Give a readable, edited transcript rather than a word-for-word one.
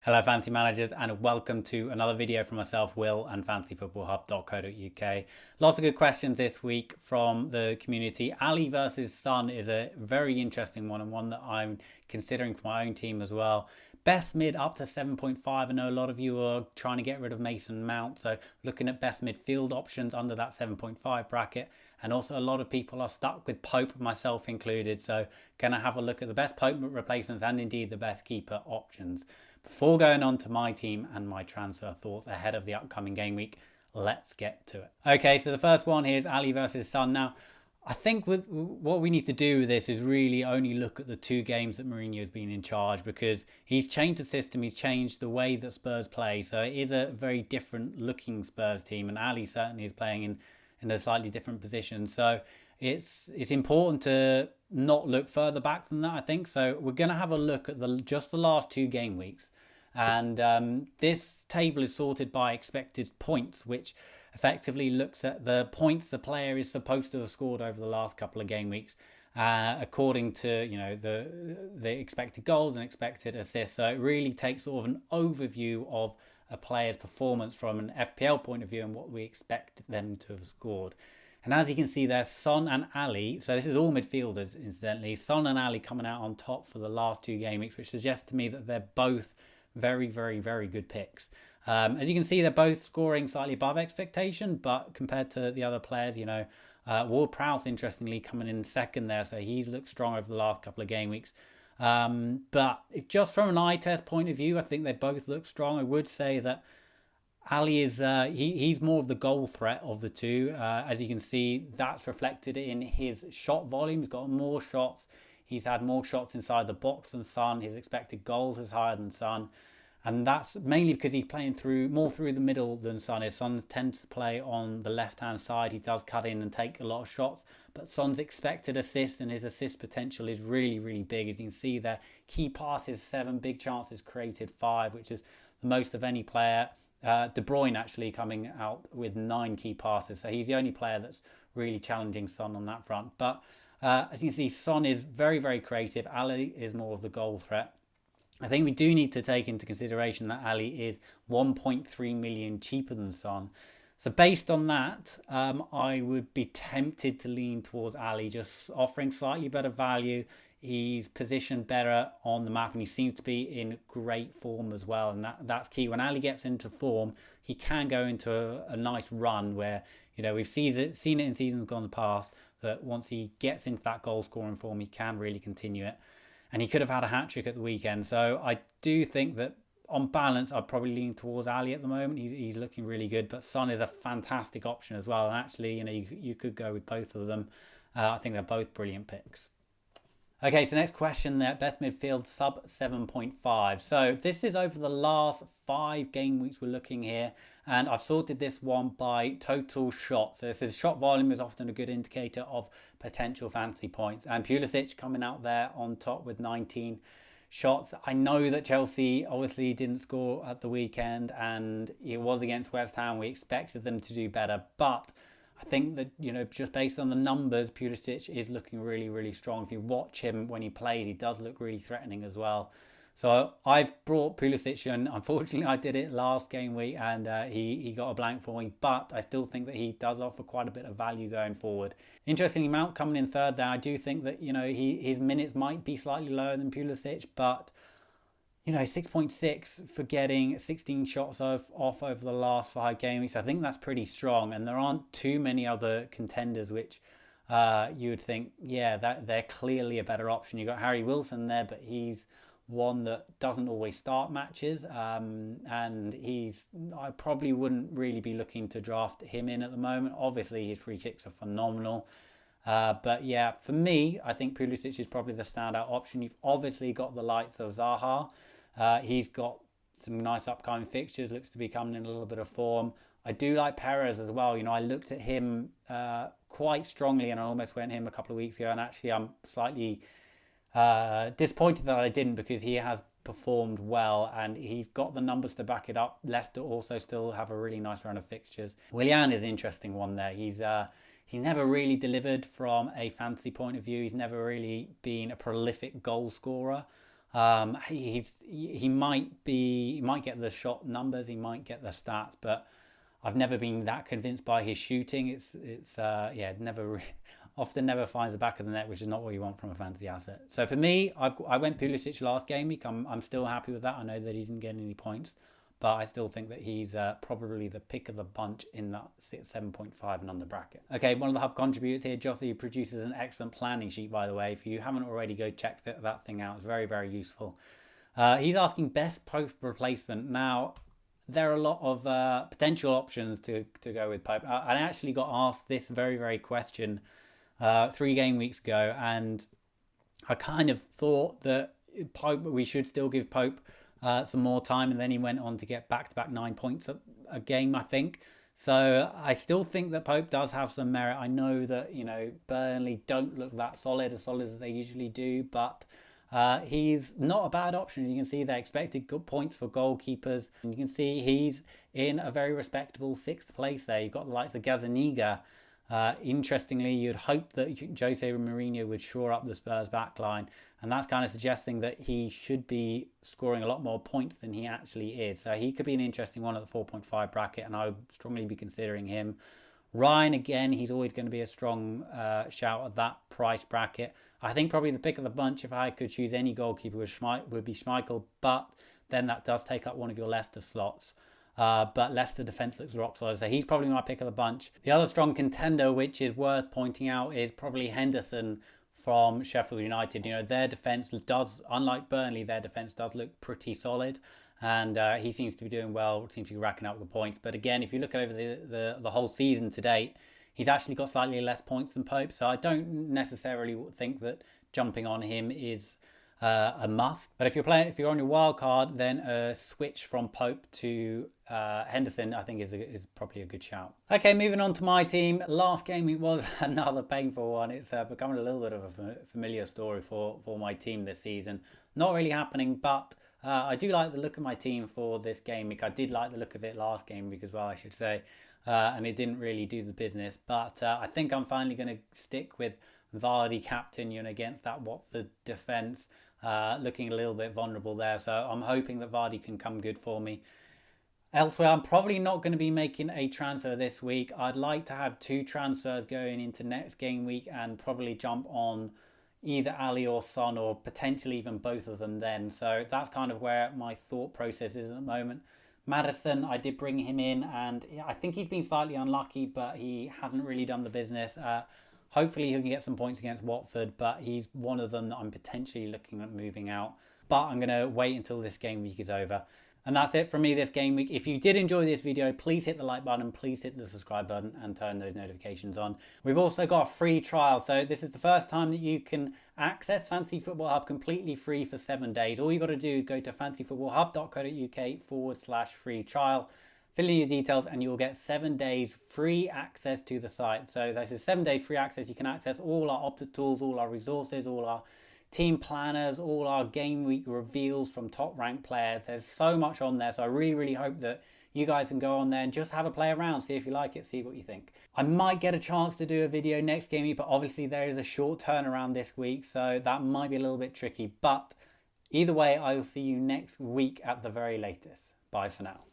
Hello fantasy managers, and welcome to another video from myself, Will, and fantasyfootballhub.co.uk. Lots of good questions this week from the community. Ali versus Son is a very interesting one, and one that I'm considering for my own team as well. Best mid up to 7.5. I know a lot of you are trying to get rid of Mason Mount, so looking at best midfield options under that 7.5 bracket. And also a lot of people are stuck with Pope, myself included, so going to have a look at the best Pope replacements and indeed the best keeper options. Before going on to my team and my transfer thoughts ahead of the upcoming game week, let's get to it. Okay, so the first one here is Ali versus Son. Now, I think with what we need to do with this is really only look at the two games that Mourinho has been in charge, because he's changed the system, he's changed the way that Spurs play. So it is a very different looking Spurs team, and Ali certainly is playing in a slightly different position. So it's important to not look further back than that, I think. So we're going to have a look at just the last two game weeks. And this table is sorted by expected points, which effectively looks at the points the player is supposed to have scored over the last couple of game weeks, according to the expected goals and expected assists. So it really takes sort of an overview of a player's performance from an FPL point of view and what we expect them to have scored. And as you can see there, Son and Ali, so this is all midfielders incidentally, Son and Ali coming out on top for the last two game weeks, which suggests to me that they're both very, very, very good picks. As you can see, they're both scoring slightly above expectation, but compared to the other players, Ward-Prowse, interestingly, coming in second there, so he's looked strong over the last couple of game weeks. But just from an eye test point of view, I think they both look strong. I would say that Ali is he's more of the goal threat of the two. As you can see, that's reflected in his shot volume. He's got more shots. He's had more shots inside the box than Son. His expected goals is higher than Son. And that's mainly because he's playing more through the middle than Son is. Son tends to play on the left-hand side. He does cut in and take a lot of shots. But Son's expected assist and his assist potential is really, really big. As you can see there, key passes 7, big chances created 5, which is the most of any player. De Bruyne actually coming out with 9 key passes. So he's the only player that's really challenging Son on that front. But as you can see, Son is very, very creative. Ali is more of the goal threat. I think we do need to take into consideration that Ali is 1.3 million cheaper than Son. So based on that, I would be tempted to lean towards Ali, just offering slightly better value. He's positioned better on the map and he seems to be in great form as well. And that's key. When Ali gets into form, he can go into a nice run where, we've seen it in seasons gone past, that once he gets into that goal scoring form, he can really continue it. And he could have had a hat-trick at the weekend. So I do think that on balance, I'd probably lean towards Ali at the moment. He's looking really good. But Son is a fantastic option as well. And actually, you could go with both of them. I think they're both brilliant picks. Okay, so next question there. Best midfield sub 7.5. So this is over the last 5 game weeks we're looking here. And I've sorted this one by total shots. So this is shot volume is often a good indicator of potential fantasy points. And Pulisic coming out there on top with 19 shots. I know that Chelsea obviously didn't score at the weekend and it was against West Ham. We expected them to do better. But I think that, just based on the numbers, Pulisic is looking really, really strong. If you watch him when he plays, he does look really threatening as well. So I've brought Pulisic in. Unfortunately, I did it last game week and he got a blank for me. But I still think that he does offer quite a bit of value going forward. Interestingly, Mount coming in third there. I do think that, his minutes might be slightly lower than Pulisic. But 6.6 for getting 16 shots off over the last 5 games. I think that's pretty strong. And there aren't too many other contenders which you would think, that they're clearly a better option. You've got Harry Wilson there, but he's one that doesn't always start matches. And I probably wouldn't really be looking to draft him in at the moment. Obviously, his free kicks are phenomenal. But yeah, for me, I think Pulisic is probably the standout option. You've obviously got the likes of Zaha. He's got some nice upcoming fixtures, looks to be coming in a little bit of form. I do like Perez as well. I looked at him quite strongly and I almost went him a couple of weeks ago. And actually, I'm slightly disappointed that I didn't, because he has performed well and he's got the numbers to back it up. Leicester also still have a really nice run of fixtures. Willian is an interesting one there. He's never really delivered from a fantasy point of view. He's never really been a prolific goal scorer. He might get the shot numbers, he might get the stats, but I've never been that convinced by his shooting. Often never finds the back of the net, which is not what you want from a fantasy asset. So for me, I went Pulisic last game week. I'm still happy with that. I know that he didn't get any points, but I still think that he's probably the pick of the bunch in that 7.5 and under bracket. Okay, one of the hub contributors here, Jossie, produces an excellent planning sheet, by the way. If you haven't already, go check that thing out. It's very, very useful. He's asking best Pope replacement. Now, there are a lot of potential options to go with Pope. I actually got asked this very, very question 3 game weeks ago, and I kind of thought that we should still give Pope some more time, and then he went on to get back-to-back 9 points a game, I think. So I still think that Pope does have some merit. I know that, Burnley don't look that solid as they usually do, but he's not a bad option. You can see they expected good points for goalkeepers, and you can see he's in a very respectable 6th place there. You've got the likes of Gazaniga. Interestingly, you'd hope that Jose Mourinho would shore up the Spurs backline, and that's kind of suggesting that he should be scoring a lot more points than he actually is. So he could be an interesting one at the 4.5 bracket, and I would strongly be considering him. Ryan, again, he's always going to be a strong shout at that price bracket. I think probably the pick of the bunch, if I could choose any goalkeeper, would be Schmeichel, but then that does take up one of your Leicester slots. But Leicester defence looks rock solid, so he's probably my pick of the bunch. The other strong contender, which is worth pointing out, is probably Henderson from Sheffield United. Their defence does, unlike Burnley, their defence does look pretty solid, and he seems to be doing well, seems to be racking up the points. But again, if you look over the whole season to date, he's actually got slightly less points than Pope, so I don't necessarily think that jumping on him is a must. But if you're on your wild card, then a switch from Pope to Henderson, I think is probably a good shout. Okay, moving on to my team. Last game week was another painful one. It's becoming a little bit of a familiar story for my team this season. Not really happening, but I do like the look of my team for this game week. I did like the look of it last game week as well, I should say, and it didn't really do the business. But I think I'm finally going to stick with Vardy captain against that Watford defence. Looking a little bit vulnerable there, so I'm hoping that Vardy can come good for me. Elsewhere, I'm probably not going to be making a transfer this week. I'd like to have 2 transfers going into next game week and probably jump on either Ali or Son, or potentially even both of them then. So that's kind of where my thought process is at the moment. Maddison, I did bring him in, and I think he's been slightly unlucky, but he hasn't really done the business. Hopefully he can get some points against Watford, but he's one of them that I'm potentially looking at moving out. But I'm going to wait until this game week is over. And that's it from me this game week. If you did enjoy this video, please hit the like button, please hit the subscribe button and turn those notifications on. We've also got a free trial. So this is the first time that you can access Fantasy Football Hub completely free for 7 days. All you got to do is go to fantasyfootballhub.co.uk/free trial. Fill in your details and you'll get 7 days free access to the site. So this is 7 days free access. You can access all our Opta tools, all our resources, all our team planners, all our game week reveals from top ranked players. There's so much on there. So I really, really hope that you guys can go on there and just have a play around, see if you like it, see what you think. I might get a chance to do a video next game week, but obviously there is a short turnaround this week, so that might be a little bit tricky. But either way, I will see you next week at the very latest. Bye for now.